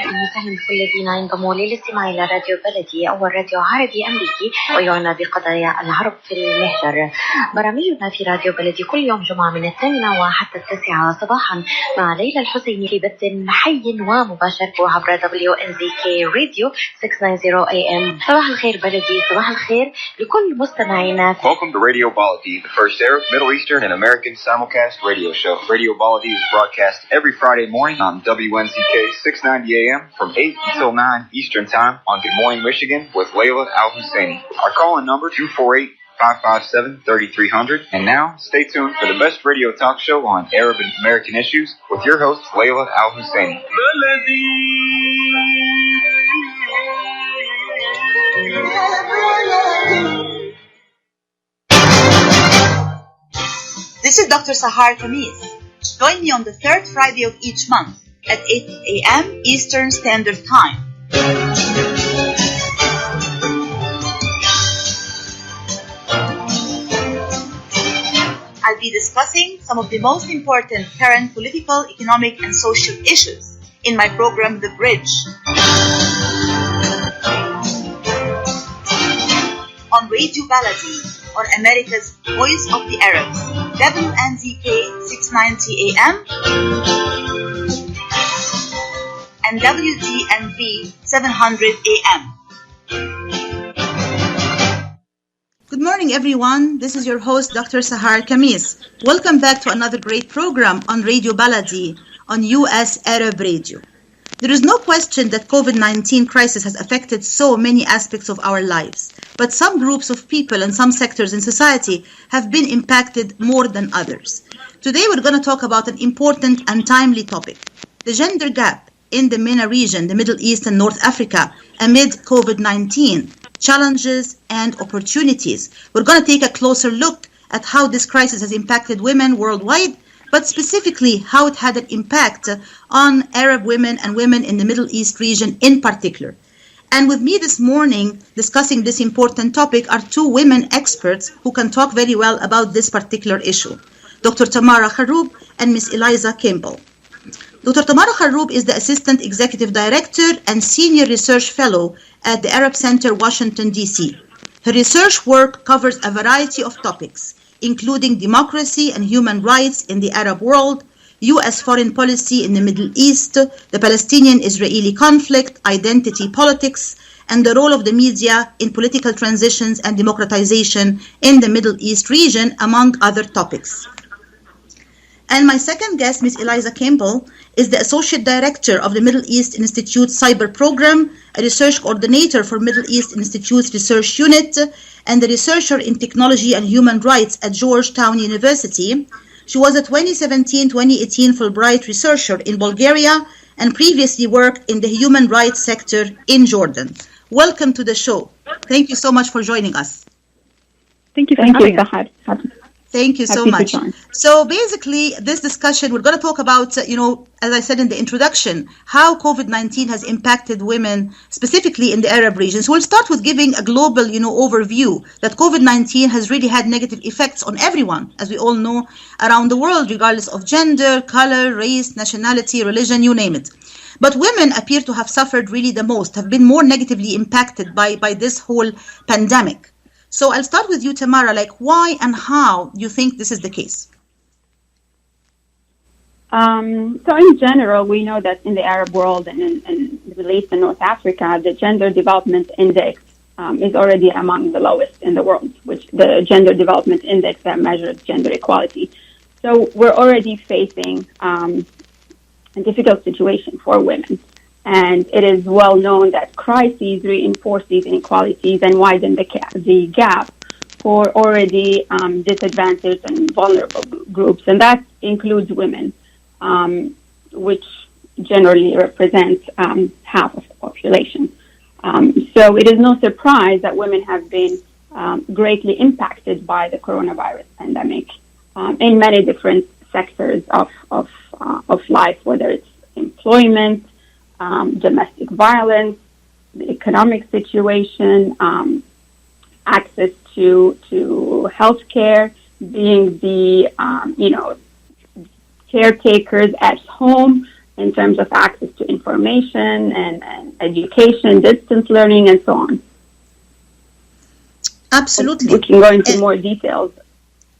أهلا وسهلا بكل الذين ينضموا للاستماع إلى راديو بلدي، أول راديو عربي أمريكي ويعنى بقضايا العرب في المهجر. برامجنا في راديو بلدي كل يوم جمعة من 8 وحتى 9 صباحا مع ليلى الحسيني في بث حي ومباشر عبر WNZK راديو 690 AM. صباح الخير بلدي، صباح الخير لكل مستمعينا. Welcome to Radio Baladi, the first Arab, Middle Eastern, and American simulcast radio show. Radio Baladi is broadcast every Friday morning on WNZK 690 AM from 8 until 9 Eastern Time on Good Morning Michigan with Layla Al-Husseini. Our call-in number 248-557-3300. And now, stay tuned for the best radio talk show on Arab and American issues with your host, Layla Al-Husseini. This is Dr. Sahar Khamis. Join me on the third Friday of each month at 8 a.m. Eastern Standard Time. I'll be discussing some of the most important current political, economic, and social issues in my program, The Bridge. On Radio Baladi, on America's Voice of the Arabs, WNZK 690 AM and WTNV 700 AM. Good morning, everyone. This is your host, Dr. Sahar Khamis. Welcome back to another great program on Radio Baladi on US Arab Radio. There is no question that COVID-19 crisis has affected so many aspects of our lives, but some groups of people and some sectors in society have been impacted more than others. Today we're going to talk about an important and timely topic, the gender gap in the MENA region, the Middle East and North Africa, amid COVID-19, challenges and opportunities. We're going to take a closer look at how this crisis has impacted women worldwide, but specifically how it had an impact on Arab women and women in the Middle East region in particular. And with me this morning discussing this important topic are two women experts who can talk very well about this particular issue, Dr. Tamara Kharroub and Ms. Eliza Campbell. Dr. Tamara Kharroub is the Assistant Executive Director and Senior Research Fellow at the Arab Center, Washington, D.C. Her research work covers a variety of topics, including democracy and human rights in the Arab world, U.S. foreign policy in the Middle East, the Palestinian-Israeli conflict, identity politics, and the role of the media in political transitions and democratization in the Middle East region, among other topics. And my second guest, Ms. Eliza Campbell, is the Associate Director of the Middle East Institute Cyber Program, a research coordinator for Middle East Institute's Research Unit, and a researcher in technology and human rights at Georgetown University. She was a 2017-2018 Fulbright researcher in Bulgaria and previously worked in the human rights sector in Jordan. Welcome to the show. Thank you so much for joining us. Thank you for having us. Thank you so much. So basically, this discussion, we're going to talk about, as I said in the introduction, how COVID-19 has impacted women, specifically in the Arab region. So we'll start with giving a global, overview that COVID-19 has really had negative effects on everyone, as we all know, around the world, regardless of gender, color, race, nationality, religion, you name it. But women appear to have suffered really the most, have been more negatively impacted by this whole pandemic. So I'll start with you, Tamara, why and how you think this is the case? So in general, we know that in the Arab world and in the Middle East and North Africa, the Gender Development Index is already among the lowest in the world, which the Gender Development Index that measures gender equality. So we're already facing a difficult situation for women. And it is well known that crises reinforce these inequalities and widen the gap for already disadvantaged and vulnerable groups. And that includes women, which generally represent half of the population. So it is no surprise that women have been greatly impacted by the coronavirus pandemic in many different sectors of life, whether it's employment, domestic violence, the economic situation, access to healthcare, being the caretakers at home in terms of access to information and education, distance learning, and so on. Absolutely. We can go into more details.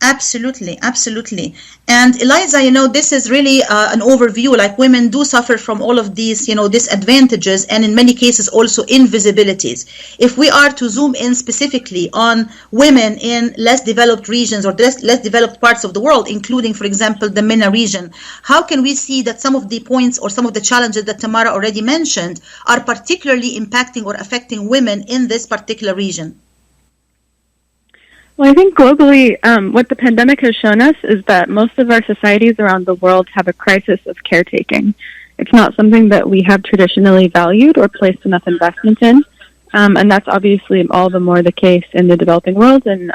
Absolutely, absolutely. And Eliza, this is really an overview. Like, women do suffer from all of these, disadvantages, and in many cases also invisibilities. If we are to zoom in specifically on women in less developed regions or less developed parts of the world, including, for example, the MENA region, how can we see that some of the points or some of the challenges that Tamara already mentioned are particularly impacting or affecting women in this particular region? Well, I think globally, what the pandemic has shown us is that most of our societies around the world have a crisis of caretaking. It's not something that we have traditionally valued or placed enough investment in, and that's obviously all the more the case in the developing world and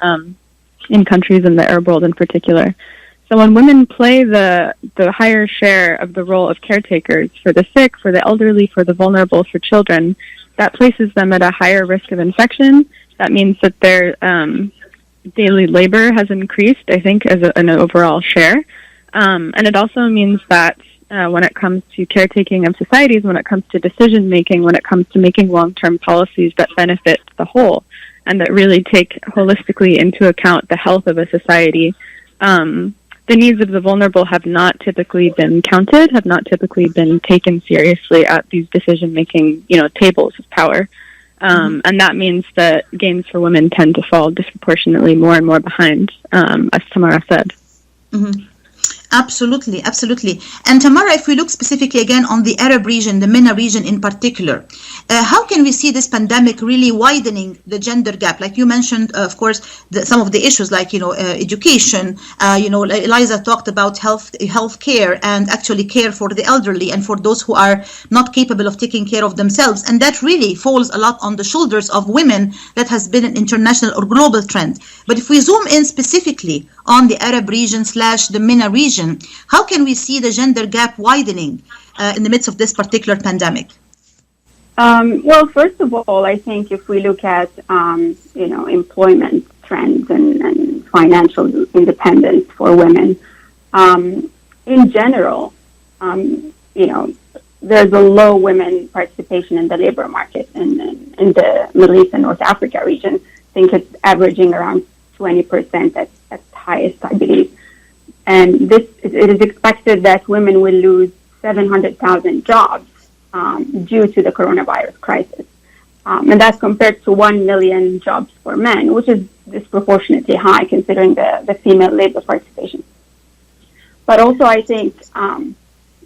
in countries in the Arab world in particular. So when women play the higher share of the role of caretakers for the sick, for the elderly, for the vulnerable, for children, that places them at a higher risk of infection. That means that their daily labor has increased, I think, as an overall share. And it also means that when it comes to caretaking of societies, when it comes to decision making, when it comes to making long-term policies that benefit the whole and that really take holistically into account the health of a society, the needs of the vulnerable have not typically been counted, have not typically been taken seriously at these decision-making, tables of power. And that means that gains for women tend to fall disproportionately more and more behind, as Tamara said. Mm-hmm. Absolutely, absolutely. And Tamara, if we look specifically again on the Arab region, the MENA region in particular, how can we see this pandemic really widening the gender gap? Like you mentioned, of course, some of the issues like, education, Eliza talked about health care and actually care for the elderly and for those who are not capable of taking care of themselves. And that really falls a lot on the shoulders of women. That has been an international or global trend. But if we zoom in specifically on the Arab region / the MENA region, how can we see the gender gap widening in the midst of this particular pandemic? Well, first of all, I think if we look at, employment trends and financial independence for women, in general, there's a low women participation in the labor market in the Middle East and North Africa region. I think it's averaging around 20% at highest, I believe. And it is expected that women will lose 700,000 jobs due to the coronavirus crisis. And that's compared to 1 million jobs for men, which is disproportionately high considering the female labor participation. But also I think,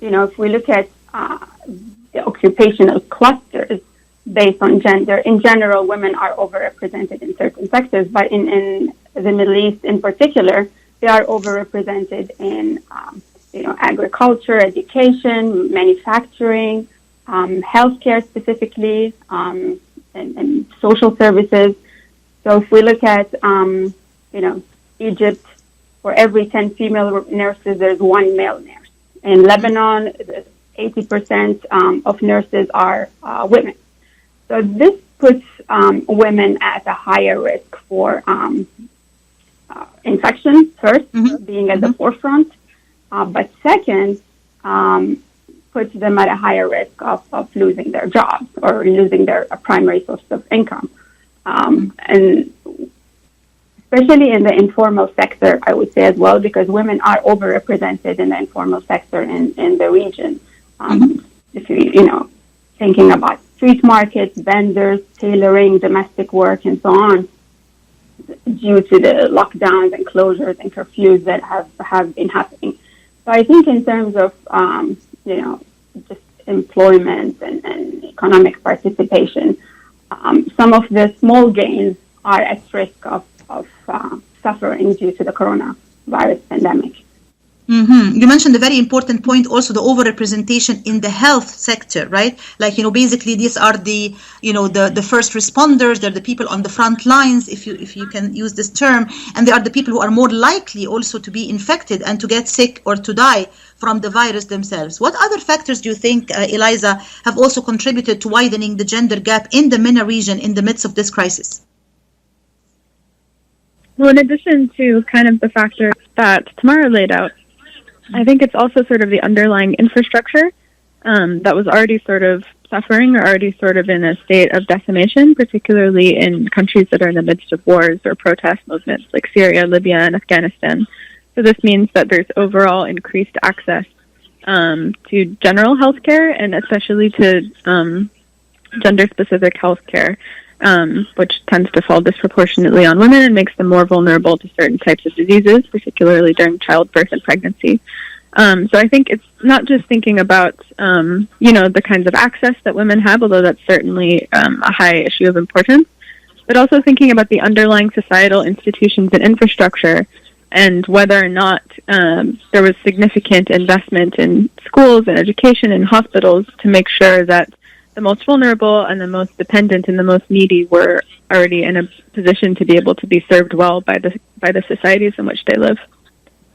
if we look at the occupational clusters based on gender, in general, women are overrepresented in certain sectors, but in the Middle East in particular, they are overrepresented in, agriculture, education, manufacturing, healthcare specifically, and social services. So if we look at, Egypt, for every 10 female nurses, there's 1 male nurse. In Lebanon, 80% of nurses are women. So this puts women at a higher risk for infection, first, being at the forefront, but second, puts them at a higher risk of losing their jobs or losing their primary source of income. And especially in the informal sector, I would say as well, because women are overrepresented in the informal sector in the region. If you, thinking about street markets, vendors, tailoring, domestic work, and so on, due to the lockdowns and closures and curfews that have been happening. So I think in terms of, just employment and economic participation, some of the small gains are at risk of suffering due to the coronavirus pandemic. You mentioned a very important point, also the overrepresentation in the health sector, right? Like, basically these are the first responders. They're the people on the front lines, if you can use this term, and they are the people who are more likely also to be infected and to get sick or to die from the virus themselves. What other factors do you think, Eliza, have also contributed to widening the gender gap in the MENA region in the midst of this crisis? Well, in addition to kind of the factors that Tamara laid out, I think it's also sort of the underlying infrastructure that was already sort of suffering or already sort of in a state of decimation, particularly in countries that are in the midst of wars or protest movements like Syria, Libya, and Afghanistan. So this means that there's overall increased access to general health care and especially to gender-specific health care, which tends to fall disproportionately on women and makes them more vulnerable to certain types of diseases, particularly during childbirth and pregnancy. So I think it's not just thinking about, the kinds of access that women have, although that's certainly a high issue of importance, but also thinking about the underlying societal institutions and infrastructure and whether or not there was significant investment in schools and education and hospitals to make sure that the most vulnerable and the most dependent and the most needy were already in a position to be able to be served well by the societies in which they live.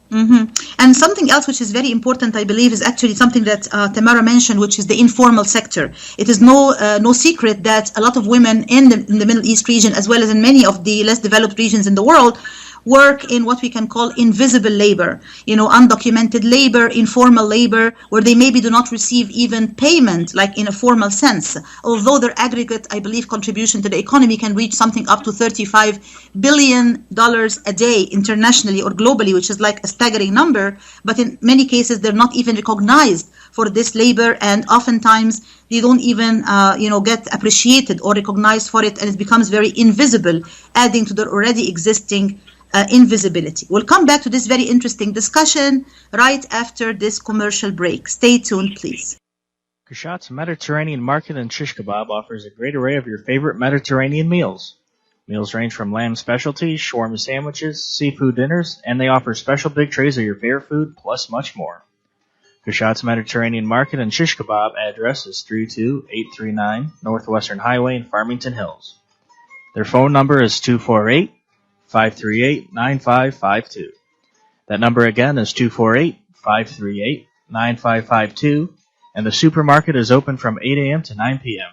Mm-hmm. And something else which is very important, I believe, is actually something that Tamara mentioned, which is the informal sector. It is no secret that a lot of women in the Middle East region, as well as in many of the less developed regions in the world, work in what we can call invisible labor, undocumented labor, informal labor, where they maybe do not receive even payment, like in a formal sense, although their aggregate, I believe, contribution to the economy can reach something up to $35 billion a day internationally or globally, which is like a staggering number. But in many cases, they're not even recognized for this labor, and oftentimes they don't even, get appreciated or recognized for it, and it becomes very invisible, adding to their already existing invisibility. We'll come back to this very interesting discussion right after this commercial break. Stay tuned, please. KASHAT's Mediterranean Market and Shish Kebab offers a great array of your favorite Mediterranean meals. Meals range from lamb specialties, shawarma sandwiches, seafood dinners, and they offer special big trays of your favorite food, plus much more. KASHAT's Mediterranean Market and Shish Kebab address is 32839 Northwestern Highway in Farmington Hills. Their phone number is 248-538-9552. That number again is 248-538-9552, and the supermarket is open from 8 a.m. to 9 p.m.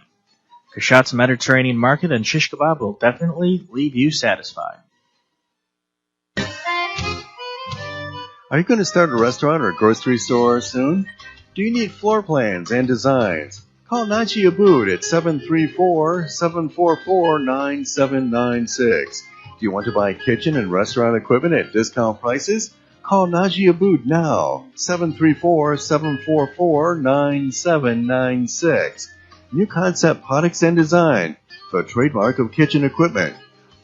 KASHAT's Mediterranean Market and Shish Kebab will definitely leave you satisfied. Are you going to start a restaurant or grocery store soon? Do you need floor plans and designs? Call Naji Abood at 734-744-9796. Do you want to buy kitchen and restaurant equipment at discount prices? Call Naji Abood now, 734-744-9796. New Concept Products and Design, the trademark of kitchen equipment.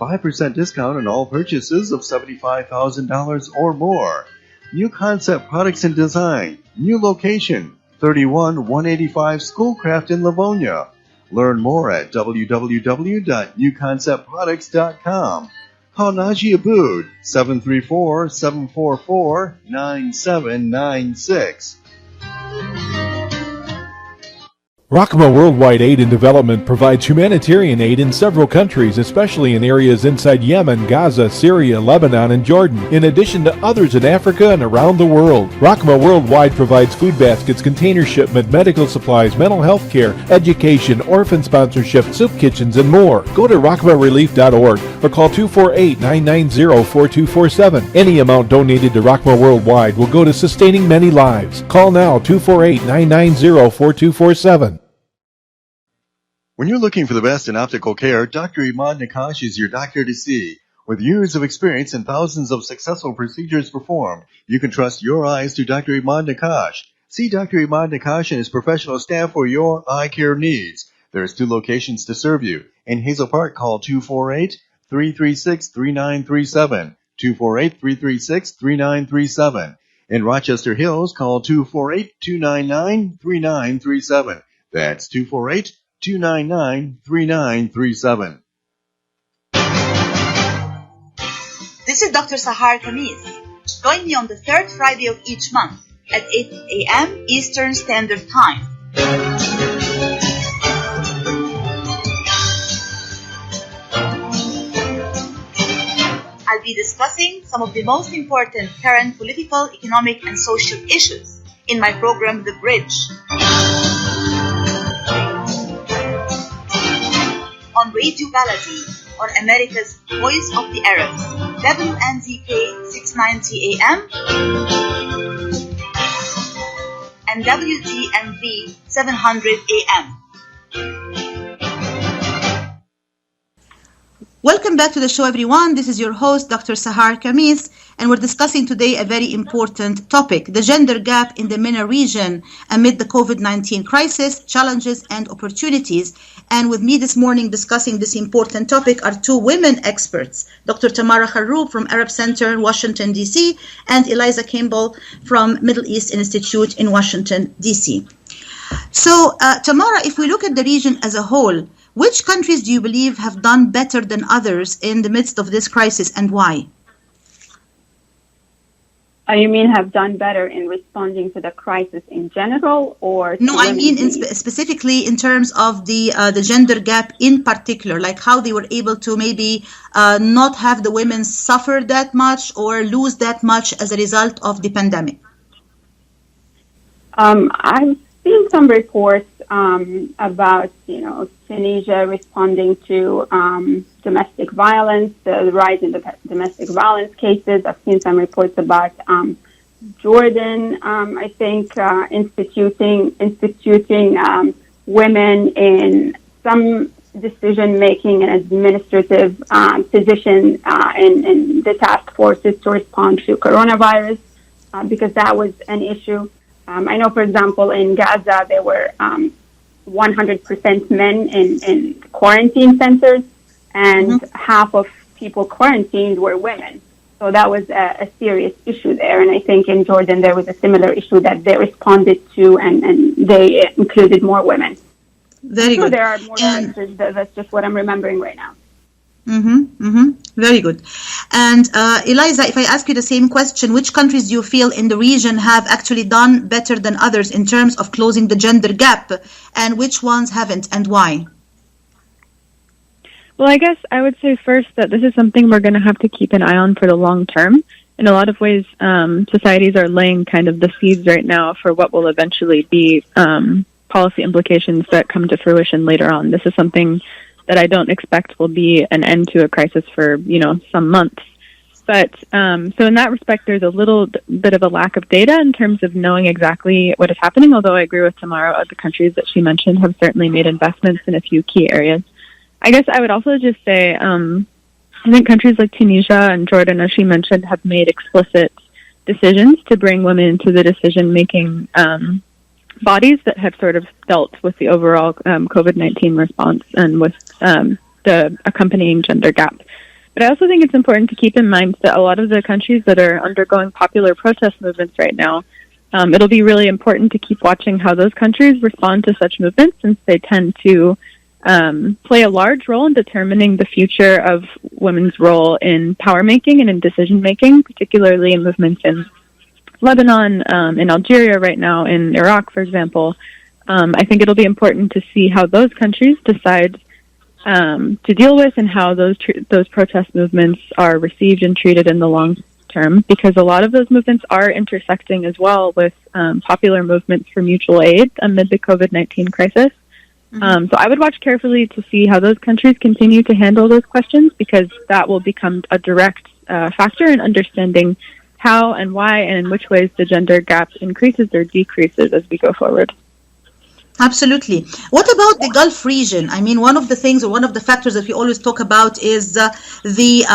5% discount on all purchases of $75,000 or more. New Concept Products and Design, new location, 31185 Schoolcraft in Livonia. Learn more at www.newconceptproducts.com. Call Naji Abood, 734-744-9796. Rahma Worldwide Aid and Development provides humanitarian aid in several countries, especially in areas inside Yemen, Gaza, Syria, Lebanon, and Jordan, in addition to others in Africa and around the world. Rahma Worldwide provides food baskets, container shipment, medical supplies, mental health care, education, orphan sponsorship, soup kitchens, and more. Go to rahmarelief.org or call 248-990-4247. Any amount donated to Rahma Worldwide will go to sustaining many lives. Call now, 248-990-4247. When you're looking for the best in optical care, Dr. Imad Nakash is your doctor to see. With years of experience and thousands of successful procedures performed, you can trust your eyes to Dr. Imad Nakash. See Dr. Imad Nakash and his professional staff for your eye care needs. There's 2 locations to serve you. In Hazel Park, call 248-336-3937. 248-336-3937. In Rochester Hills, call 248-299-3937. That's 248-299-3937. This is Dr. Sahar Khamis. Join me on the third Friday of each month at 8 a.m. Eastern Standard Time. I'll be discussing some of the most important current political, economic, and social issues in my program, The Bridge. On Radio Baladi, on America's Voice of the Arabs, WNZK 690 AM, and and WZNV 700 AM. Welcome back to the show, everyone. This is your host, Dr. Sahar Khamis, and we're discussing today a very important topic, the gender gap in the MENA region amid the COVID-19 crisis, challenges and opportunities. And with me this morning discussing this important topic are two women experts, Dr. Tamara Kharroub from Arab Center in Washington, D.C., and Eliza Campbell from Middle East Institute in Washington, D.C. So, Tamara, if we look at the region as a whole, which countries do you believe have done better than others in the midst of this crisis, and why? You mean have done better in responding to the crisis in general, or no? I mean specifically in terms of the gender gap in particular, like how they were able to maybe not have the women suffer that much or lose that much as a result of the pandemic. I've seen some reports about, Tunisia responding to domestic violence, the rise in the domestic violence cases. I've seen some reports about Jordan, I think, instituting women in some decision-making and administrative position in the task forces to respond to coronavirus, because that was an issue. I know, for example, in Gaza, there were 100% men in quarantine centers, and half of people quarantined were women. So that was a serious issue there. And I think in Jordan, there was a similar issue that they responded to, and they included more women. Very good. There are more answers. That's just what I'm remembering right now. Very good. And Eliza, if I ask you the same question, which countries do you feel in the region have actually done better than others in terms of closing the gender gap, and which ones haven't, and why? Well, I guess I would say first that this is something we're going to have to keep an eye on for the long term. In a lot of ways, societies are laying kind of the seeds right now for what will eventually be policy implications that come to fruition later on. This is something that I don't expect will be an end to a crisis for, some months. But so in that respect, there's a little bit of a lack of data in terms of knowing exactly what is happening, although I agree with Tamara, the countries that she mentioned have certainly made investments in a few key areas. I guess I would also just say, I think countries like Tunisia and Jordan, as she mentioned, have made explicit decisions to bring women into the decision-making bodies that have sort of dealt with the overall COVID-19 response and with the accompanying gender gap. But I also think it's important to keep in mind that a lot of the countries that are undergoing popular protest movements right now, it'll be really important to keep watching how those countries respond to such movements, since they tend to play a large role in determining the future of women's role in power making and in decision making, particularly in movements in Lebanon, in Algeria right now, in Iraq, for example. I think it'll be important to see how those countries decide to deal with and how those protest movements are received and treated in the long term, because a lot of those movements are intersecting as well with popular movements for mutual aid amid the COVID-19 crisis. So I would watch carefully to see how those countries continue to handle those questions, because that will become a direct factor in understanding how and why and in which ways the gender gap increases or decreases as we go forward. Absolutely. What about the Gulf region? I mean, one of the things, or one of the factors that we always talk about is the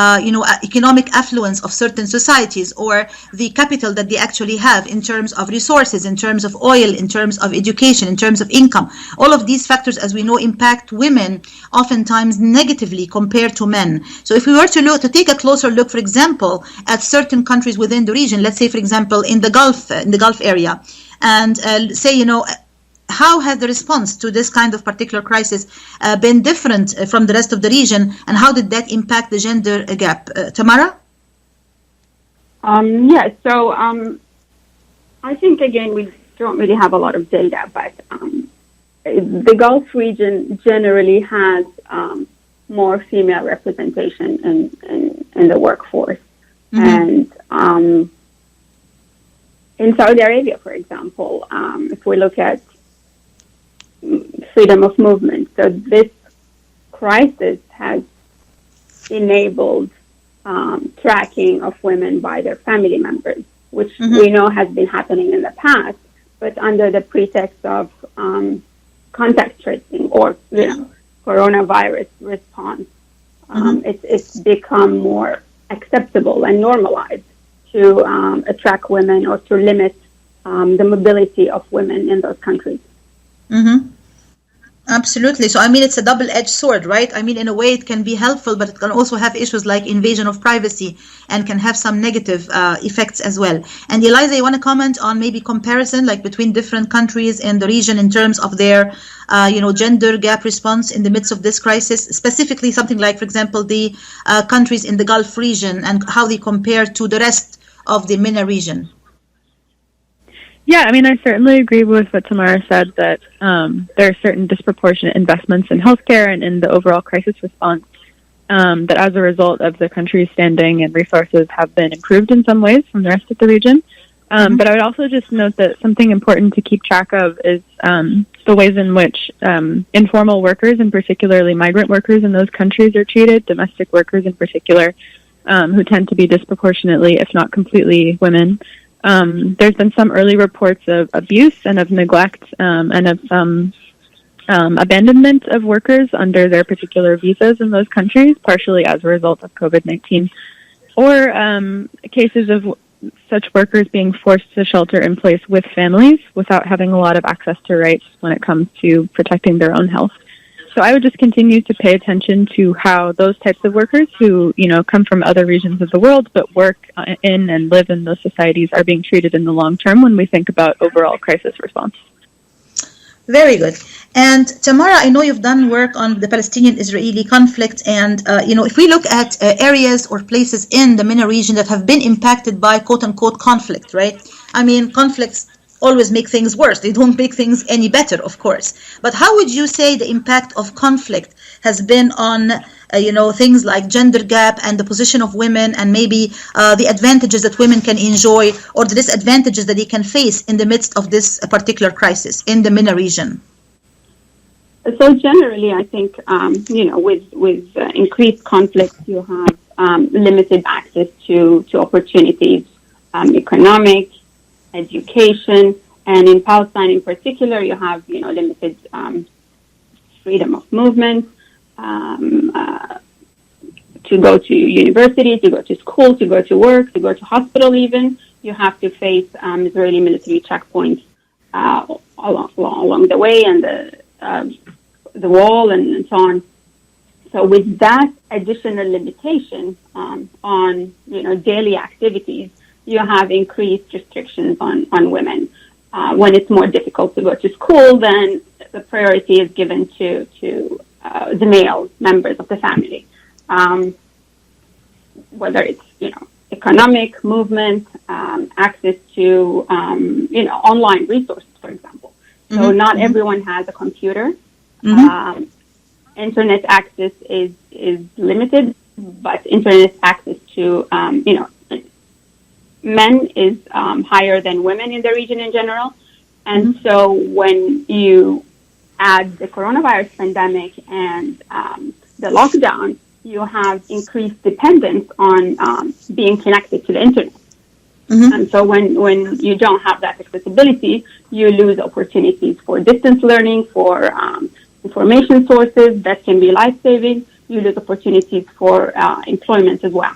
economic affluence of certain societies, or the capital that they actually have in terms of resources, in terms of oil, in terms of education, in terms of income. All of these factors, as we know, impact women oftentimes negatively compared to men. So if we were to take a closer look, for example, at certain countries within the region, let's say, for example, in the Gulf area, and say, how has the response to this kind of particular crisis been different from the rest of the region, and how did that impact the gender gap? Tamara? So I think, again, we don't really have a lot of data, but the Gulf region generally has more female representation in the workforce. And in Saudi Arabia, for example, if we look at freedom of movement. So this crisis has enabled tracking of women by their family members, which we know has been happening in the past, but under the pretext of contact tracing or coronavirus response, it's become more acceptable and normalized to attract women or to limit the mobility of women in those countries. Mm-hmm. Absolutely. So, I mean, it's a double-edged sword, right? I mean, in a way, it can be helpful, but it can also have issues like invasion of privacy and can have some negative effects as well. And Eliza, you want to comment on maybe comparison, like between different countries in the region in terms of their, gender gap response in the midst of this crisis, specifically something like, for example, the countries in the Gulf region and how they compare to the rest of the MENA region? Yeah, I mean, I certainly agree with what Tamara said, that there are certain disproportionate investments in healthcare and in the overall crisis response that as a result of the country's standing and resources have been improved in some ways from the rest of the region. But I would also just note that something important to keep track of is the ways in which informal workers, and particularly migrant workers in those countries, are treated, domestic workers in particular, who tend to be disproportionately, if not completely, women. There's been some early reports of abuse and of neglect and of some abandonment of workers under their particular visas in those countries, partially as a result of COVID-19, or cases of such workers being forced to shelter in place with families without having a lot of access to rights when it comes to protecting their own health. So I would just continue to pay attention to how those types of workers who, come from other regions of the world but work in and live in those societies are being treated in the long term when we think about overall crisis response. Very good. And Tamara, I know you've done work on the Palestinian-Israeli conflict, and if we look at areas or places in the MENA region that have been impacted by quote-unquote conflict, right? I mean, conflicts always make things worse. They don't make things any better, of course. But how would you say the impact of conflict has been on, things like gender gap and the position of women, and maybe the advantages that women can enjoy or the disadvantages that they can face in the midst of this particular crisis in the MENA region? So generally, I think, with increased conflict, you have limited access to opportunities, economic, education, and in Palestine in particular, you have limited freedom of movement, to go to university, to go to school, to go to work, to go to hospital even. You have to face Israeli military checkpoints along the way, and the wall and so on. So with that additional limitation on daily activities, you have increased restrictions on women. When it's more difficult to go to school, then the priority is given to the male members of the family. Whether it's economic movement, access to online resources, for example. So not everyone has a computer. Internet access is limited, but internet access to men is higher than women in the region in general. And so when you add the coronavirus pandemic and the lockdown, you have increased dependence on being connected to the internet. And so when you don't have that accessibility, you lose opportunities for distance learning, for information sources that can be life-saving. You lose opportunities for employment as well.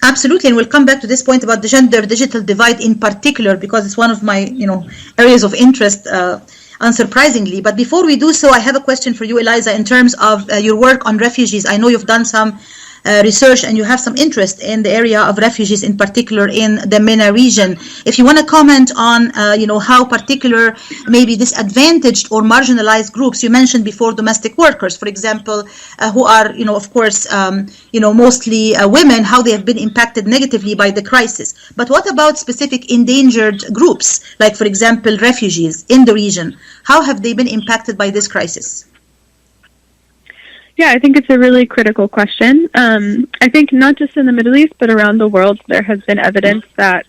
Absolutely, and we'll come back to this point about the gender digital divide in particular, because it's one of my areas of interest, unsurprisingly. But before we do so, I have a question for you, Eliza, in terms of your work on refugees. I know you've done some research and you have some interest in the area of refugees, in particular in the MENA region. If you want to comment on, how particular maybe disadvantaged or marginalized groups, you mentioned before domestic workers, for example, who are, of course, mostly women, how they have been impacted negatively by the crisis. But what about specific endangered groups, like, for example, refugees in the region? How have they been impacted by this crisis? Yeah, I think it's a really critical question. I think not just in the Middle East, but around the world, there has been evidence that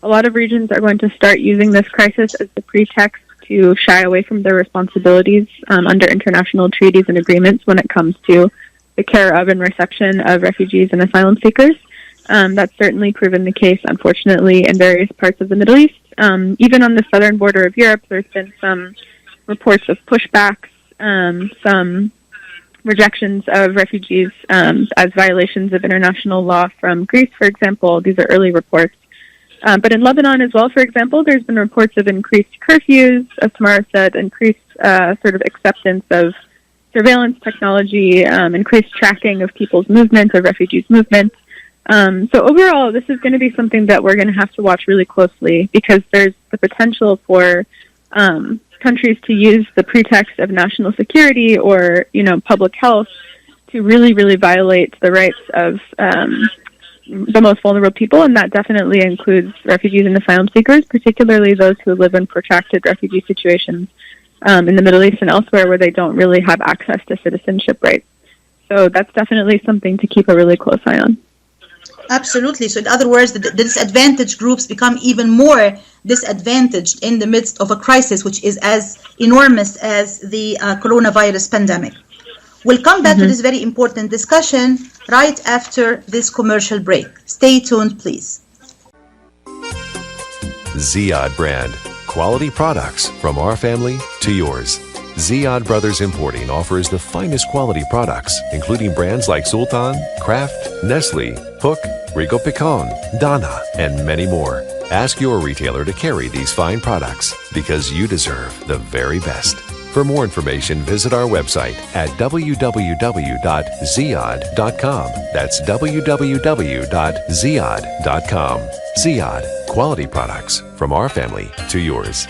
a lot of regions are going to start using this crisis as the pretext to shy away from their responsibilities under international treaties and agreements when it comes to the care of and reception of refugees and asylum seekers. That's certainly proven the case, unfortunately, in various parts of the Middle East. Even on the southern border of Europe, there's been some reports of pushbacks, some rejections of refugees as violations of international law from Greece, for example. These are early reports. But in Lebanon as well, for example, there's been reports of increased curfews, as Tamara said, increased sort of acceptance of surveillance technology, increased tracking of people's movement, of refugees' movement. So overall, this is going to be something that we're going to have to watch really closely, because there's the potential for countries to use the pretext of national security or, public health to really, really violate the rights of the most vulnerable people, and that definitely includes refugees and asylum seekers, particularly those who live in protracted refugee situations in the Middle East and elsewhere where they don't really have access to citizenship rights. So that's definitely something to keep a really close eye on. Absolutely. So in other words, the disadvantaged groups become even more disadvantaged in the midst of a crisis which is as enormous as the coronavirus pandemic. We'll come back to this very important discussion right after this commercial break. Stay tuned, please. ZIYAD brand. Quality products from our family to yours. ZIYAD Brothers Importing offers the finest quality products, including brands like Sultan, Kraft, Nestle, Hook, Rico Picon, Dana, and many more. Ask your retailer to carry these fine products, because you deserve the very best. For more information, visit our website at www.ziyad.com. That's www.ziyad.com. ZIYAD, quality products from our family to yours.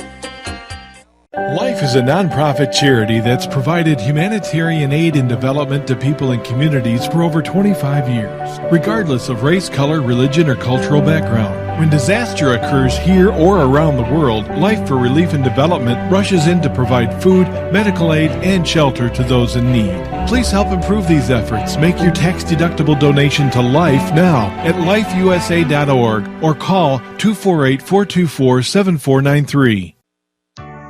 Life is a nonprofit charity that's provided humanitarian aid and development to people and communities for over 25 years, regardless of race, color, religion, or cultural background. When disaster occurs here or around the world, Life for Relief and Development rushes in to provide food, medical aid, and shelter to those in need. Please help improve these efforts. Make your tax-deductible donation to Life now at lifeusa.org or call 248-424-7493.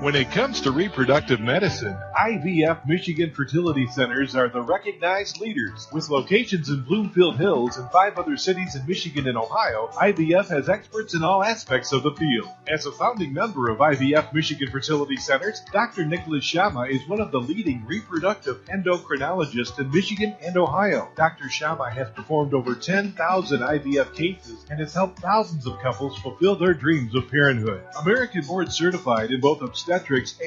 When it comes to reproductive medicine, IVF Michigan Fertility Centers are the recognized leaders. With locations in Bloomfield Hills and 5 other cities in Michigan and Ohio, IVF has experts in all aspects of the field. As a founding member of IVF Michigan Fertility Centers, Dr. Nicholas Shama is one of the leading reproductive endocrinologists in Michigan and Ohio. Dr. Shama has performed over 10,000 IVF cases and has helped thousands of couples fulfill their dreams of parenthood. American board certified in both obstetrics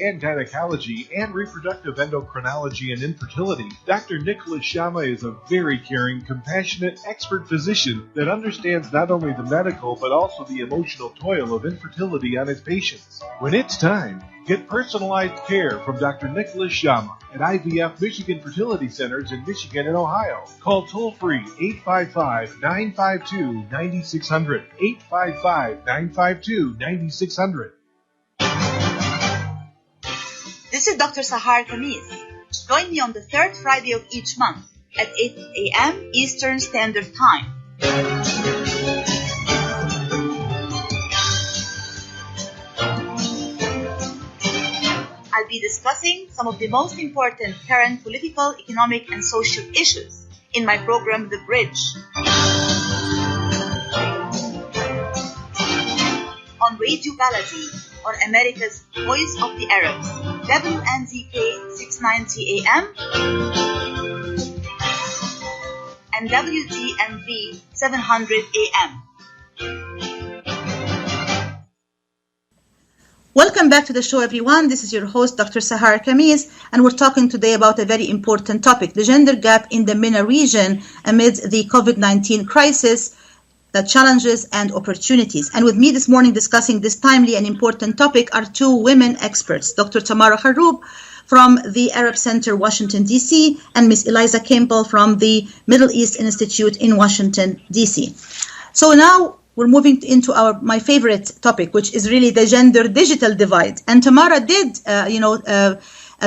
and gynecology and reproductive endocrinology and infertility, Dr. Nicholas Shama is a very caring, compassionate, expert physician that understands not only the medical but also the emotional toil of infertility on his patients. When it's time, get personalized care from Dr. Nicholas Shama at IVF Michigan Fertility Centers in Michigan and Ohio. Call toll-free 855-952-9600, 855-952-9600. This is Dr. Sahar Khamis. Join me on the third Friday of each month at 8 a.m. Eastern Standard Time. I'll be discussing some of the most important current political, economic, and social issues in my program, The Bridge. On Radio Baladi, on America's Voice of the Arabs, WNZK 690 AM and WDMV 700 AM. Welcome back to the show, everyone. This is your host, Dr. Sahar Khamis, and we're talking today about a very important topic, the gender gap in the MENA region amid the Covid-19 crisis, the challenges and opportunities. And with me this morning discussing this timely and important topic are 2 women experts, Dr. Tamara Kharroub from the Arab Center, Washington, D.C., and Ms. Eliza Campbell from the Middle East Institute in Washington, D.C. So now we're moving into my favorite topic, which is really the gender digital divide. And Tamara did,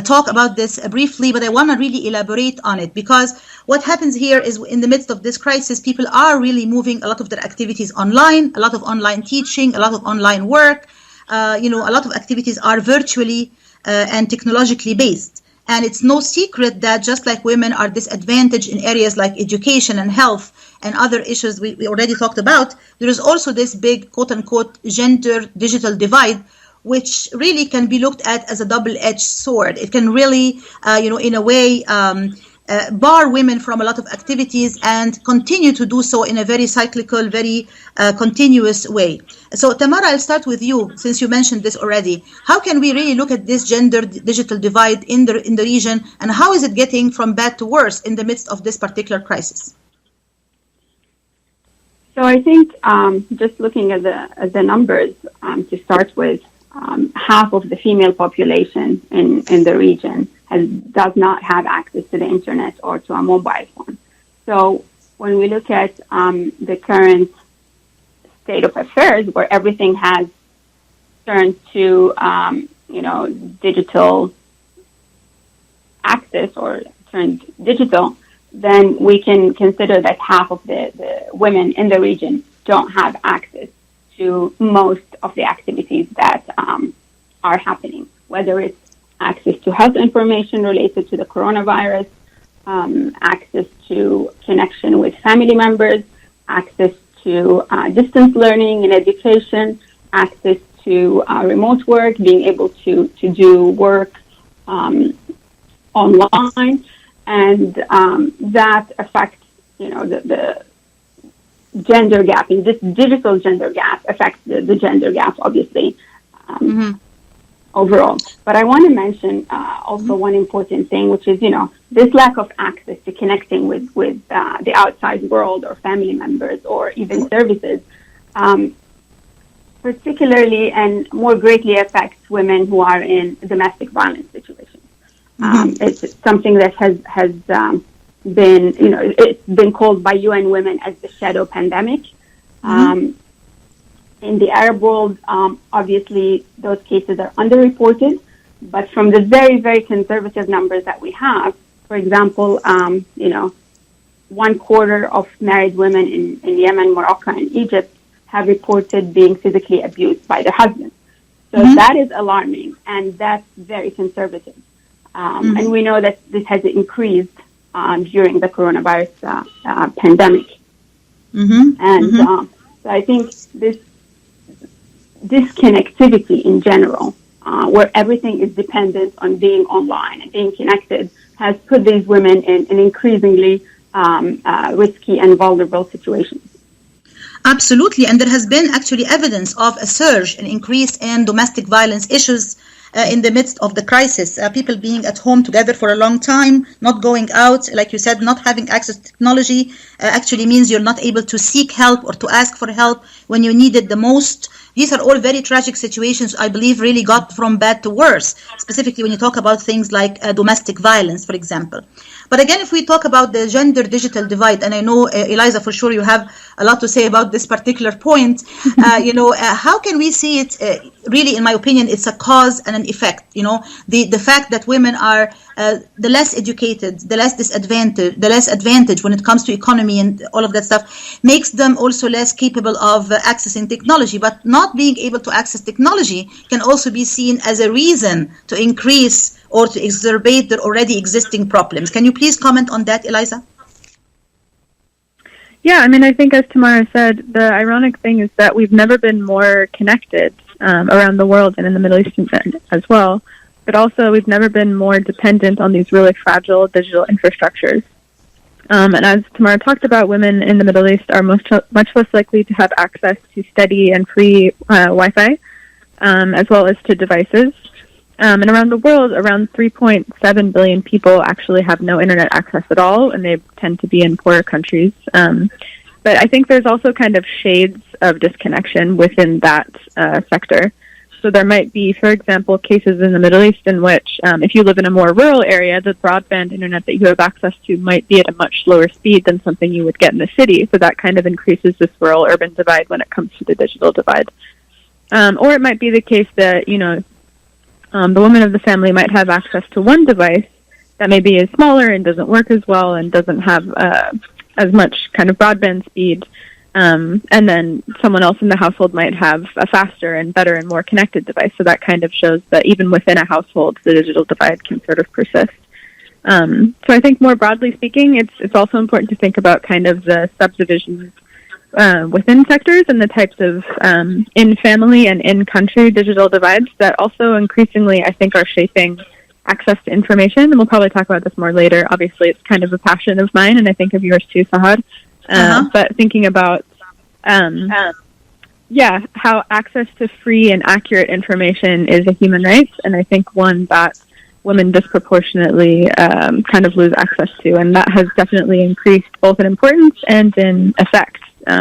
talk about this briefly, but I want to really elaborate on it, because what happens here is in the midst of this crisis, people are really moving a lot of their activities online, a lot of online teaching, a lot of online work, a lot of activities are virtually and technologically based. And it's no secret that just like women are disadvantaged in areas like education and health and other issues we already talked about, there is also this big quote-unquote gender digital divide, which really can be looked at as a double-edged sword. It can really, in a way, bar women from a lot of activities and continue to do so in a very cyclical, very continuous way. So Tamara, I'll start with you since you mentioned this already. How can we really look at this gender digital divide in the region, and how is it getting from bad to worse in the midst of this particular crisis? So I think just looking at the numbers to start with, half of the female population in the region does not have access to the internet or to a mobile phone. So when we look at the current state of affairs, where everything has turned to digital access or turned digital, then we can consider that half of the women in the region don't have access to most of the activities that are happening, whether it's access to health information related to the coronavirus, access to connection with family members, access to distance learning and education, access to remote work, being able to do work online, and that affects, the gender gap. And this digital gender gap affects the gender gap, obviously. Overall. But I want to mention also one important thing, which is, this lack of access to connecting with the outside world or family members or even services, particularly and more greatly affects women who are in domestic violence situations. It's something that has been, it's been called by UN Women as the shadow pandemic. In the Arab world, obviously, those cases are underreported, but from the very, very conservative numbers that we have, for example, 1/4 of married women in Yemen, Morocco, and Egypt have reported being physically abused by their husbands. So that is alarming, and that's very conservative. And we know that this has increased during the coronavirus pandemic. So I think this disconnectivity in general, where everything is dependent on being online and being connected, has put these women in an increasingly risky and vulnerable situations. Absolutely, and there has been actually evidence of a surge, an increase in domestic violence issues in the midst of the crisis. People being at home together for a long time, not going out, like you said, not having access to technology actually means you're not able to seek help or to ask for help when you need it the most. These are all very tragic situations, I believe, really got from bad to worse, specifically when you talk about things like domestic violence, for example. But again, if we talk about the gender digital divide, and I know, Eliza, for sure you have a lot to say about this particular point, how can we see it, really, in my opinion, it's a cause and an effect. The fact that women are the less educated, the less advantaged when it comes to economy and all of that stuff, makes them also less capable of accessing technology. But not being able to access technology can also be seen as a reason to increase or to exacerbate their already existing problems. Can you please comment on that, Eliza? Yeah, I think as Tamara said, the ironic thing is that we've never been more connected around the world and in the Middle East as well. But also, we've never been more dependent on these really fragile digital infrastructures. And as Tamara talked about, women in the Middle East are much less likely to have access to steady and free Wi-Fi, as well as to devices. And around the world, around 3.7 billion people actually have no internet access at all, and they tend to be in poorer countries. But I think there's also kind of shades of disconnection within that sector. So there might be, for example, cases in the Middle East in which, if you live in a more rural area, the broadband internet that you have access to might be at a much slower speed than something you would get in the city. So that kind of increases this rural-urban divide when it comes to the digital divide. Or it might be the case that, the woman of the family might have access to one device that maybe is smaller and doesn't work as well and doesn't have as much kind of broadband speed And then someone else in the household might have a faster and better and more connected device. So that kind of shows that even within a household, the digital divide can sort of persist. So I think more broadly speaking, it's also important to think about kind of the subdivisions within sectors and the types of in-family and in-country digital divides that also increasingly, I think, are shaping access to information. And we'll probably talk about this more later. Obviously, it's kind of a passion of mine, and I think of yours too, Sahar. But thinking about, how access to free and accurate information is a human right, and I think one that women disproportionately kind of lose access to, and that has definitely increased both in importance and in effect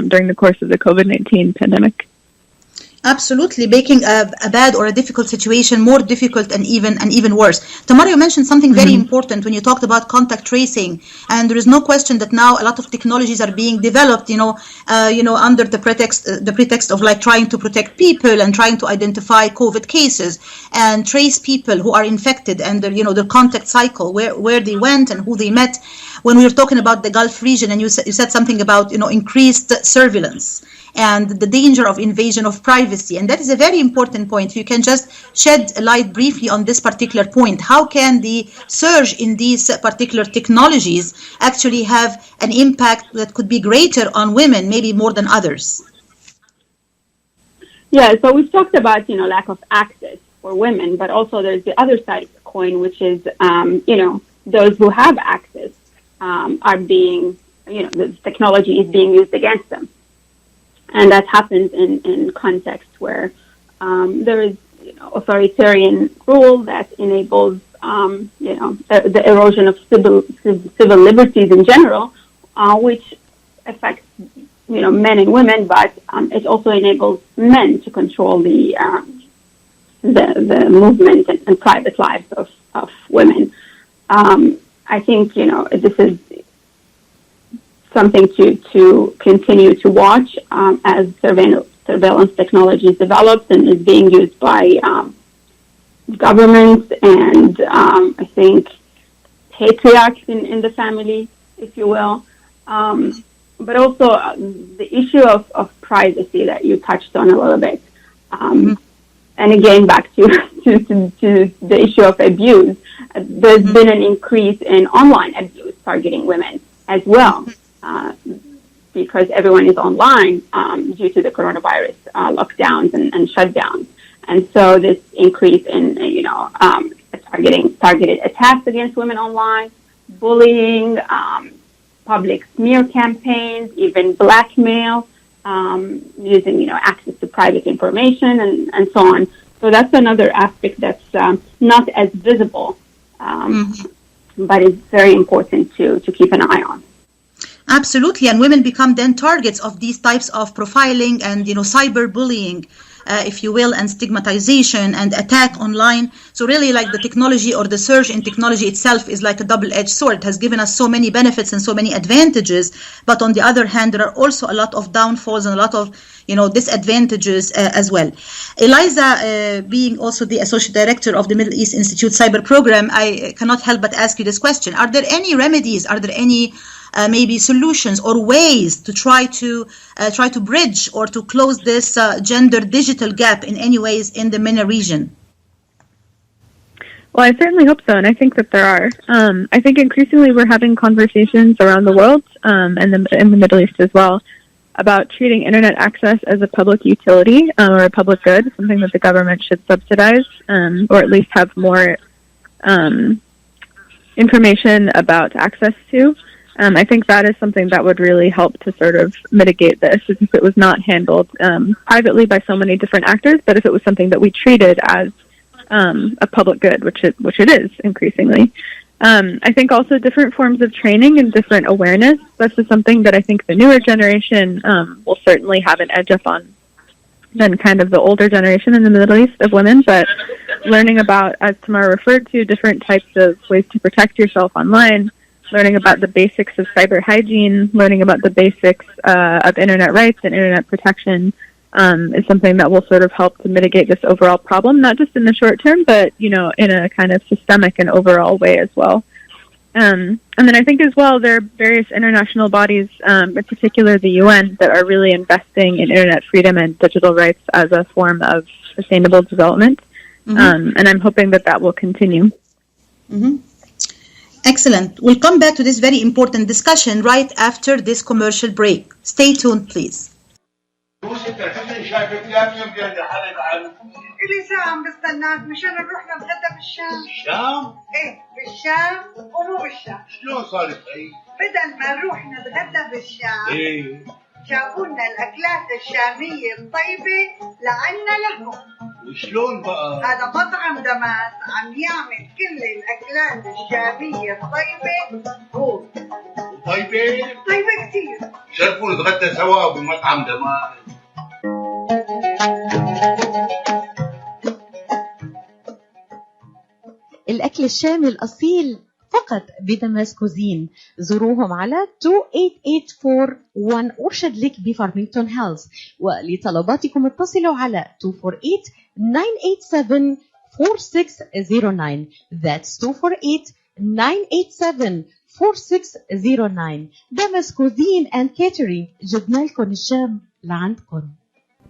during the course of the COVID-19 pandemic. Absolutely, making a bad or a difficult situation more difficult and even worse. Tamara, you mentioned something very important when you talked about contact tracing, and there is no question that now a lot of technologies are being developed, under the pretext of like trying to protect people and trying to identify COVID cases and trace people who are infected and their contact cycle, where they went and who they met. When we were talking about the Gulf region, and you said something about increased surveillance and the danger of invasion of privacy. And that is a very important point. You can just shed a light briefly on this particular point. How can the surge in these particular technologies actually have an impact that could be greater on women, maybe more than others? Yeah, so we've talked about, lack of access for women, but also there's the other side of the coin, which is, those who have access are being, the technology is being used against them. And that happens in context where there is, authoritarian rule that enables, the erosion of civil liberties in general, which affects, men and women, but it also enables men to control the movement and private lives of women. I think, this is something to continue to watch as surveillance technologies develops and is being used by governments and I think patriarchs in the family, if you will. But also the issue of privacy that you touched on a little bit. And again, back to the issue of abuse, there's been an increase in online abuse targeting women as well. Because everyone is online due to the coronavirus lockdowns and shutdowns. And so this increase in, targeted attacks against women online, bullying, public smear campaigns, even blackmail, using, access to private information and so on. So that's another aspect that's not as visible, but it's very important to keep an eye on. Absolutely, and women become then targets of these types of profiling and cyberbullying, if you will, and stigmatization and attack online. So really, like the technology or the surge in technology itself is like a double-edged sword. It has given us so many benefits and so many advantages, but on the other hand, there are also a lot of downfalls and a lot of disadvantages as well. Eliza, being also the Associate Director of the Middle East Institute Cyber Program, I cannot help but ask you this question. Are there any remedies? Are there any maybe solutions or ways to try to bridge or to close this gender digital gap in any ways in the MENA region? Well, I certainly hope so, and I think that there are. I think increasingly we're having conversations around the world and in the Middle East as well about treating internet access as a public utility or a public good, something that the government should subsidize or at least have more information about access to. I think that is something that would really help to sort of mitigate this if it was not handled privately by so many different actors, but if it was something that we treated as a public good, which it is increasingly. I think also different forms of training and different awareness. This is something that I think the newer generation will certainly have an edge up on than kind of the older generation in the Middle East of women, but learning about, as Tamara referred to, different types of ways to protect yourself online, learning about the basics of cyber hygiene, learning about the basics of internet rights and internet protection is something that will sort of help to mitigate this overall problem, not just in the short term, but, in a kind of systemic and overall way as well. And then I think as well there are various international bodies, in particular the UN, that are really investing in internet freedom and digital rights as a form of sustainable development. And I'm hoping that that will continue. Excellent. We'll come back to this very important discussion right after this commercial break. Stay tuned, please. إليزا عم بستناك مشان نروح نتغدى بالشام. بالشام؟ إيه بالشام ومو بالشام. شلون صارت هي؟ بدل ما نروح نتغدى بالشام إيه جابوا لنا الأكلات الشامية الطيبة لعنا لهم. وشلون بقى؟ هذا مطعم دماس عم يعمل كل الأكلات الشامية الطيبة هون. طيبة؟ طيبة كتير. شرفوا نتغدى سوا بمطعم دماس. الأكل الشامي الأصيل فقط بدمس كوزين. زوروهم على 28841 أرشد لك بفارمينغتون هيلز، ولطلباتكم اتصلوا على 248-987-4609. That's 248-987-4609. دمس كوزين and catering، جبنا لكم الشام لعندكم.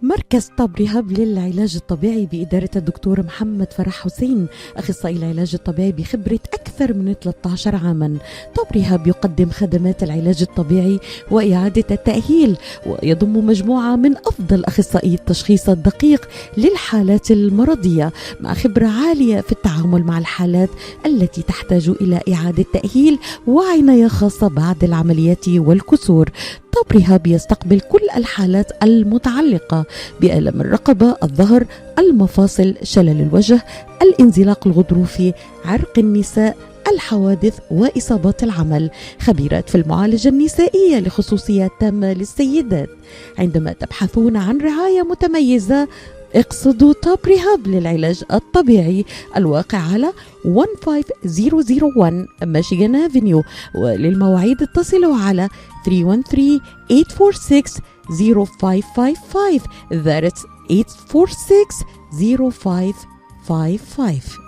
مركز طب رهاب للعلاج الطبيعي بإدارة الدكتور محمد فرح حسين، أخصائي العلاج الطبيعي بخبرة أكثر من 13 عاما. طب رهاب يقدم خدمات العلاج الطبيعي وإعادة التأهيل، ويضم مجموعة من أفضل أخصائي التشخيص الدقيق للحالات المرضية، مع خبرة عالية في التعامل مع الحالات التي تحتاج إلى إعادة تأهيل وعناية خاصة بعد العمليات والكسور. طب رهاب يستقبل كل الحالات المتعلقة بألم الرقبة، الظهر، المفاصل، شلل الوجه، الانزلاق الغضروفي، عرق النساء، الحوادث وإصابات العمل. خبيرات في المعالجة النسائية لخصوصيات تامة للسيدات. عندما تبحثون عن رعاية متميزة اقصدوا توب ريهاب للعلاج الطبيعي، الواقع على 15001 ميشيغان افنيو، وللمواعيد اتصلوا على 313-846-0555. That's 846-0555.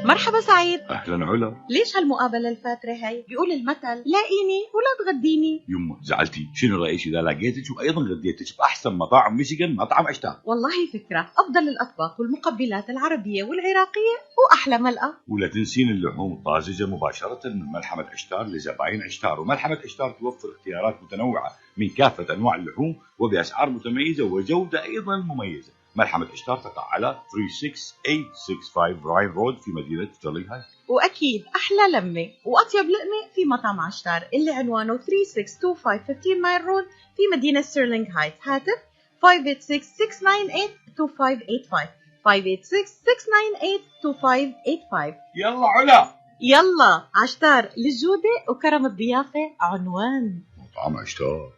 مرحبا سعيد. اهلا علا. ليش هالمقابله الفاتره هي؟ بيقول المثل لاقيني ولا تغديني. يمه زعلتي، شنو رايك اذا لقيتك وايضا غديتك باحسن مطاعم ميشيغان، مطعم عشتار؟ والله فكره، افضل الاطباق والمقبلات العربيه والعراقيه واحلى ملقا. ولا تنسين اللحوم الطازجه مباشره من ملحمه عشتار لزباين عشتار. وملحمه عشتار توفر اختيارات متنوعه من كافه انواع اللحوم وباسعار متميزه وجوده ايضا مميزه. ملحمة عشتار تقع على 36865 راين رود في مدينة ستيرلينغ هايت. وأكيد أحلى لمة وأطيب لقمة في مطعم عشتار اللي عنوانه 3625 مايل رود في مدينة ستيرلينغ هايت. هاتف 586-698-2585 586-698-2585. يلا علا يلا. عشتار للجودة وكرم الضيافة عنوان. مطعم عشتار.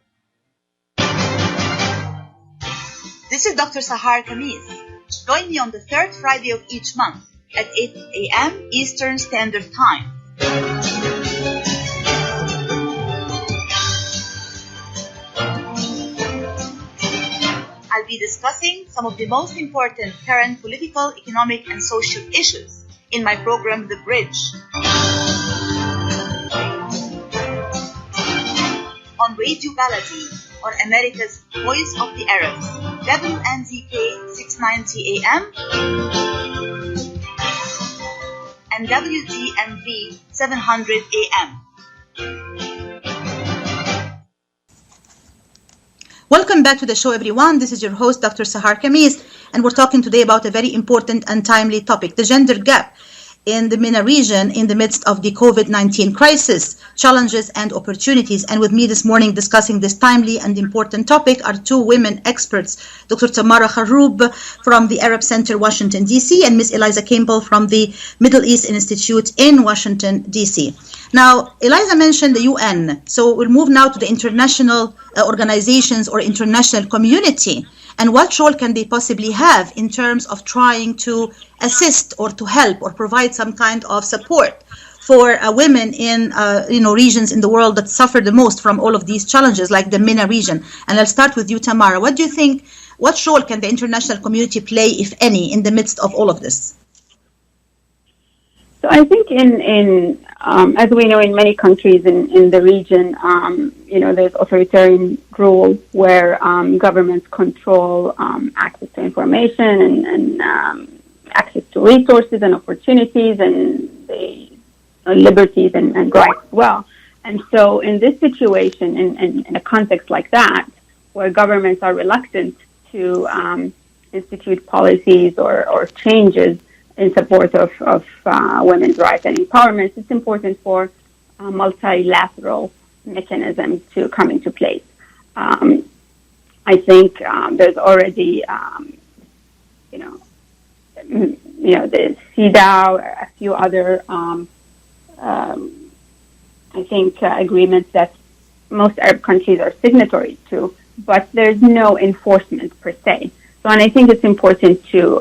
This is Dr. Sahar Khamis. Join me on the third Friday of each month at 8 a.m. Eastern Standard Time. I'll be discussing some of the most important current political, economic, and social issues in my program, The Bridge. On Radio Baladi, on America's Voice of the Arabs, WNZK 690 AM and WGMV 700 AM. Welcome back to the show, everyone. This is your host, Dr. Sahar Khamis, and we're talking today about a very important and timely topic, the gender gap in the MENA region in the midst of the COVID-19 crisis, challenges and opportunities. And with me this morning discussing this timely and important topic are two women experts, Dr. Tamara Kharroub from the Arab Center, Washington, D.C., and Ms. Eliza Campbell from the Middle East Institute in Washington, D.C. Now, Eliza mentioned the UN, so we'll move now to the international organizations or international community. And what role can they possibly have in terms of trying to assist or to help or provide some kind of support for women in regions in the world that suffer the most from all of these challenges, like the MENA region? And I'll start with you, Tamara. What do you think, what role can the international community play, if any, in the midst of all of this? So I think as we know, in many countries in the region, there's authoritarian rule where governments control access to information and access to resources and opportunities and the liberties and rights as well. And so in this situation, in a context like that, where governments are reluctant to institute policies or changes in support of women's rights and empowerment, it's important for multilateral mechanisms to come into place. I think there's already, the CEDAW, a few other, agreements that most Arab countries are signatories to, but there's no enforcement per se. So, and I think it's important to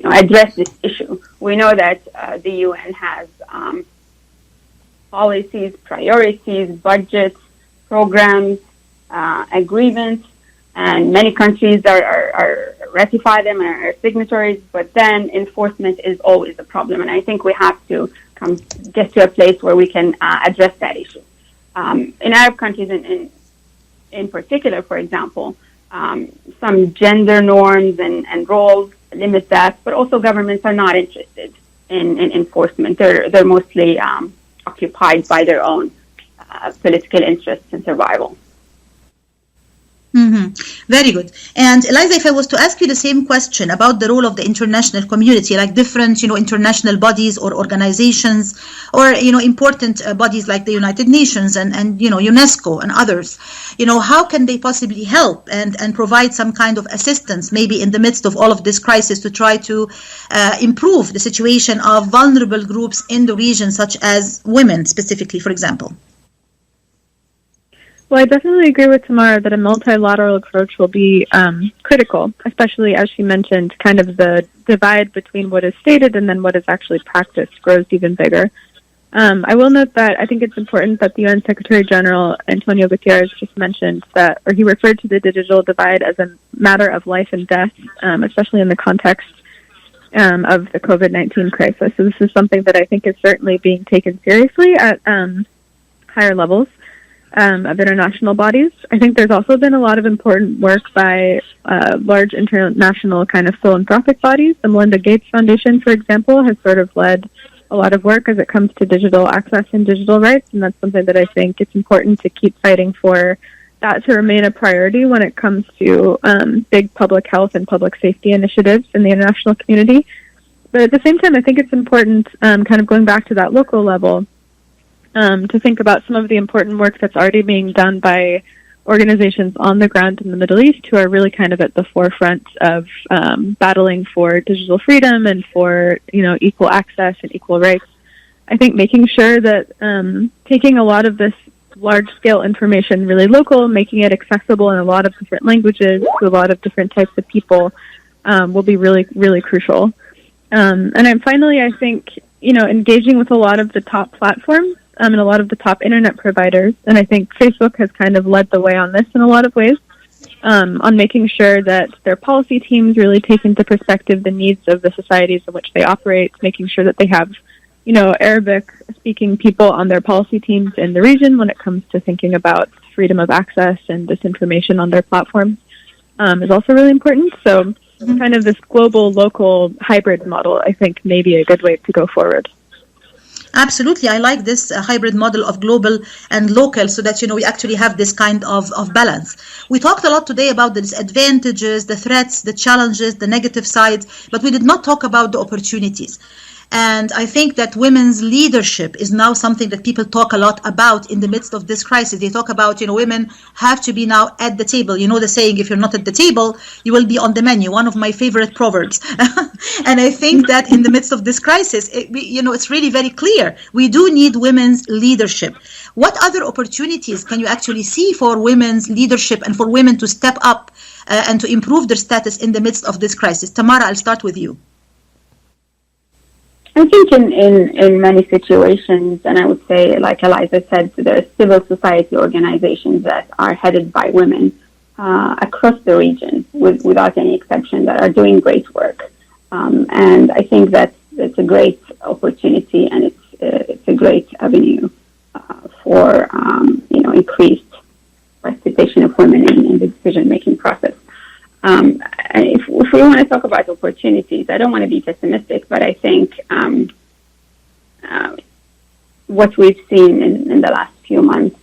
address this issue. We know that the UN has policies, priorities, budgets, programs, agreements, and many countries are ratify them and are signatories, but then enforcement is always a problem. And I think we have to get to a place where we can address that issue. In Arab countries in particular, for example, some gender norms and roles limit that, but also governments are not interested in enforcement. They're mostly occupied by their own political interests and survival. Mm-hmm. Very good. And Eliza, if I was to ask you the same question about the role of the international community, like different, international bodies or organizations, or, important bodies like the United Nations and UNESCO and others, how can they possibly help and provide some kind of assistance, maybe in the midst of all of this crisis, to try to improve the situation of vulnerable groups in the region, such as women specifically, for example? Well, I definitely agree with Tamara that a multilateral approach will be critical, especially as she mentioned, kind of the divide between what is stated and then what is actually practiced grows even bigger. I will note that I think it's important that the UN Secretary General Antonio Guterres just mentioned that, or he referred to the digital divide as a matter of life and death, especially in the context of the COVID-19 crisis. So this is something that I think is certainly being taken seriously at higher levels of international bodies. I think there's also been a lot of important work by large international kind of philanthropic bodies. The Melinda Gates Foundation, for example, has sort of led a lot of work as it comes to digital access and digital rights, and that's something that I think it's important to keep fighting for that to remain a priority when it comes to big public health and public safety initiatives in the international community. But at the same time, I think it's important, kind of going back to that local level, to think about some of the important work that's already being done by organizations on the ground in the Middle East who are really kind of at the forefront of battling for digital freedom and for, equal access and equal rights. I think making sure that taking a lot of this large-scale information really local, making it accessible in a lot of different languages to a lot of different types of people will be really, really crucial. And then finally, I think, engaging with a lot of the top platforms and a lot of the top internet providers, and I think Facebook has kind of led the way on this in a lot of ways, on making sure that their policy teams really take into perspective the needs of the societies in which they operate, making sure that they have, Arabic-speaking people on their policy teams in the region when it comes to thinking about freedom of access and disinformation on their platforms, is also really important. So kind of this global, local hybrid model, I think, may be a good way to go forward. Absolutely. I like this hybrid model of global and local so that, we actually have this kind of balance. We talked a lot today about the disadvantages, the threats, the challenges, the negative sides, but we did not talk about the opportunities. And I think that women's leadership is now something that people talk a lot about in the midst of this crisis. They talk about, women have to be now at the table. You know the saying, if you're not at the table, you will be on the menu, one of my favorite proverbs. And I think that in the midst of this crisis, it's really very clear. We do need women's leadership. What other opportunities can you actually see for women's leadership and for women to step up and to improve their status in the midst of this crisis? Tamara, I'll start with you. I think in many situations, and I would say, like Eliza said, there are civil society organizations that are headed by women across the region, without any exception, that are doing great work. And I think that it's a great opportunity, and it's a great avenue for increased participation of women in the decision-making process. If we want to talk about opportunities, I don't want to be pessimistic, but I think what we've seen in the last few months,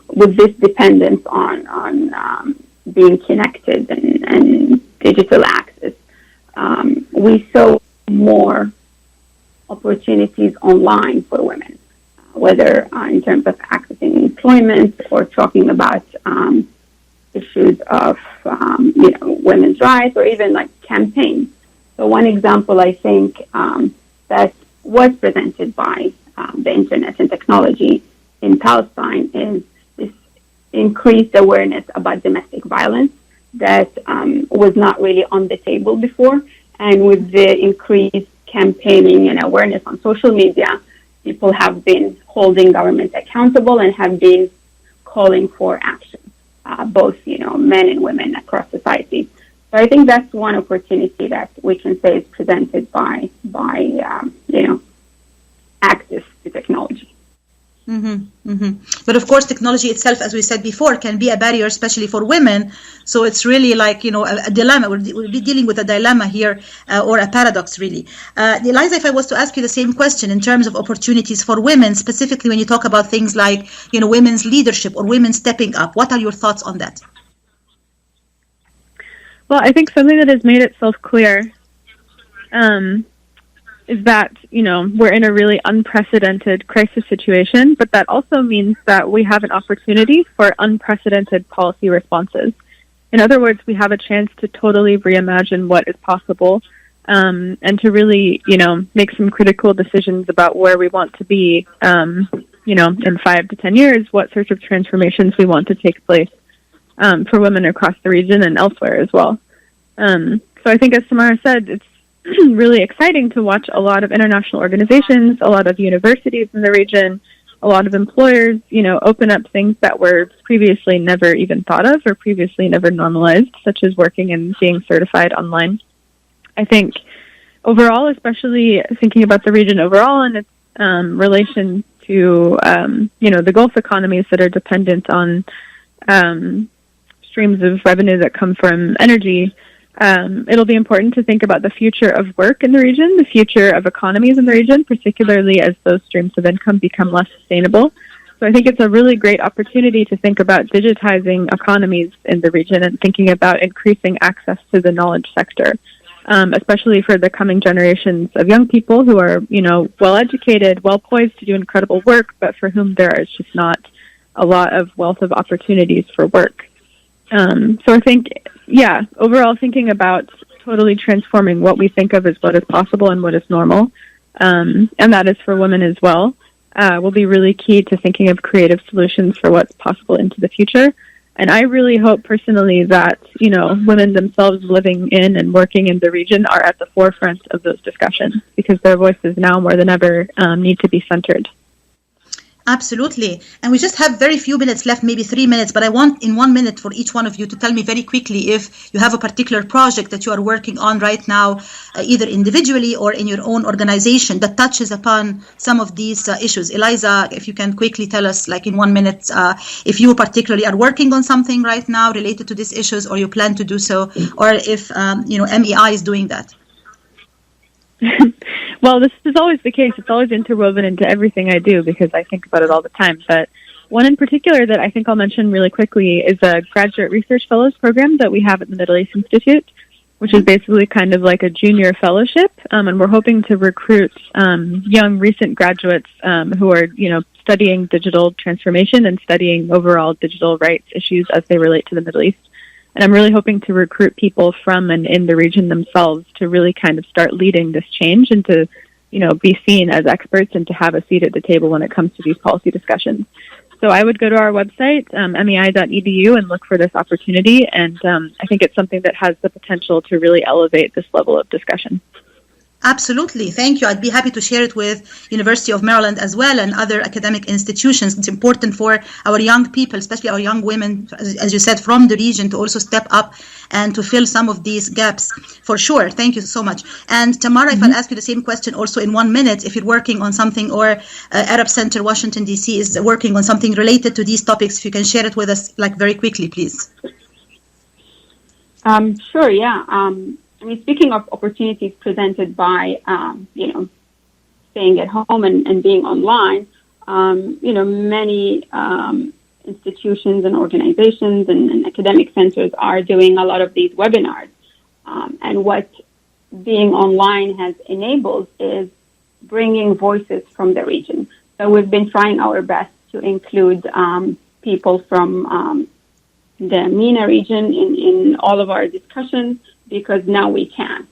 with this dependence on being connected and digital access, we saw more opportunities online for women, whether in terms of accessing employment or talking about issues of women's rights, or even like campaigns. So one example, I think, that was presented by the internet and technology in Palestine is this increased awareness about domestic violence that was not really on the table before. And with the increased campaigning and awareness on social media, people have been holding governments accountable and have been calling for action, both men and women across society. So I think that's one opportunity that we can say is presented by access to technology. But of course, technology itself, as we said before, can be a barrier, especially for women. So it's really like, a dilemma. We're dealing with a dilemma here, or a paradox, really. Eliza, if I was to ask you the same question in terms of opportunities for women, specifically when you talk about things like, women's leadership or women stepping up, what are your thoughts on that? Well, I think something that has made itself clear is that, we're in a really unprecedented crisis situation, but that also means that we have an opportunity for unprecedented policy responses. In other words, we have a chance to totally reimagine what is possible, and to really, make some critical decisions about where we want to be, in 5 to 10 years, what sorts of transformations we want to take place for women across the region and elsewhere as well. So I think, as Tamara said, it's really exciting to watch a lot of international organizations, a lot of universities in the region, a lot of employers, open up things that were previously never even thought of or previously never normalized, such as working and being certified online. I think overall, especially thinking about the region overall and its relation to, the Gulf economies that are dependent on streams of revenue that come from energy, it'll be important to think about the future of work in the region, the future of economies in the region, particularly as those streams of income become less sustainable. So I think it's a really great opportunity to think about digitizing economies in the region and thinking about increasing access to the knowledge sector, especially for the coming generations of young people who are, well-educated, well-poised to do incredible work, but for whom there is just not a lot of wealth of opportunities for work. So I think, overall thinking about totally transforming what we think of as what is possible and what is normal, and that is for women as well, will be really key to thinking of creative solutions for what's possible into the future. And I really hope personally that, women themselves living in and working in the region are at the forefront of those discussions, because their voices now more than ever need to be centered. Absolutely. And we just have very few minutes left, maybe 3 minutes, but I want in 1 minute for each one of you to tell me very quickly if you have a particular project that you are working on right now, either individually or in your own organization, that touches upon some of these issues. Eliza, if you can quickly tell us, like in 1 minute, if you particularly are working on something right now related to these issues, or you plan to do so, or if, MEI is doing that. Well, this is always the case. It's always interwoven into everything I do because I think about it all the time. But one in particular that I think I'll mention really quickly is a graduate research fellows program that we have at the Middle East Institute, which is basically kind of like a junior fellowship. And we're hoping to recruit young recent graduates who are, studying digital transformation and studying overall digital rights issues as they relate to the Middle East. And I'm really hoping to recruit people from and in the region themselves to really kind of start leading this change and to, be seen as experts and to have a seat at the table when it comes to these policy discussions. So I would go to our website, mei.edu, and look for this opportunity. And I think it's something that has the potential to really elevate this level of discussion. Absolutely. Thank you. I'd be happy to share it with University of Maryland as well and other academic institutions. It's important for our young people, especially our young women, as you said, from the region to also step up and to fill some of these gaps for sure. Thank you so much. And Tamara, if I'll ask you the same question also in 1 minute, if you're working on something or Arab Center, Washington, D.C. is working on something related to these topics, if you can share it with us like very quickly, please. Sure, yeah. I mean, speaking of opportunities presented by, staying at home and being online, many institutions and organizations and academic centers are doing a lot of these webinars. And what being online has enabled is bringing voices from the region. So we've been trying our best to include people from the MENA region in all of our discussions, because now we can.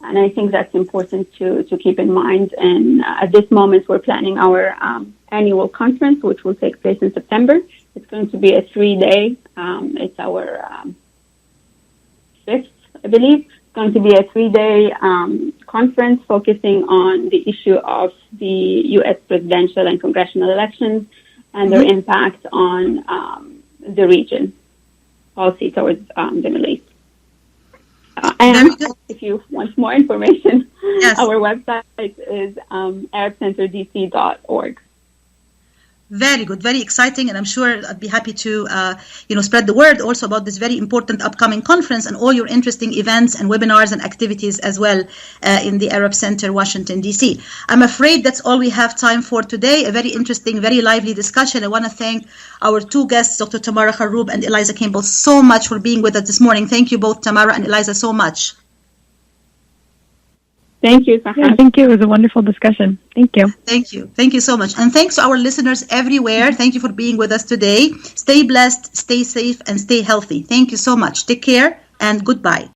And I think that's important to keep in mind. And at this moment, we're planning our annual conference, which will take place in September. It's going to be a 3-day. It's our fifth, I believe. It's going to be a 3-day conference focusing on the issue of the U.S. presidential and congressional elections and their impact on the region, policy towards the Middle East. And if you want more information, our website is arabcenterdc.org. Very good, very exciting, and I'm sure I'd be happy to, spread the word also about this very important upcoming conference and all your interesting events and webinars and activities as well in the Arab Center, Washington, D.C. I'm afraid that's all we have time for today. A very interesting, very lively discussion. I want to thank our two guests, Dr. Tamara Kharroub and Eliza Campbell, so much for being with us this morning. Thank you both, Tamara and Eliza, so much. Thank you, Sahar. Yeah, thank you. It was a wonderful discussion. Thank you. Thank you. Thank you so much. And thanks to our listeners everywhere. Thank you for being with us today. Stay blessed, stay safe, and stay healthy. Thank you so much. Take care and goodbye.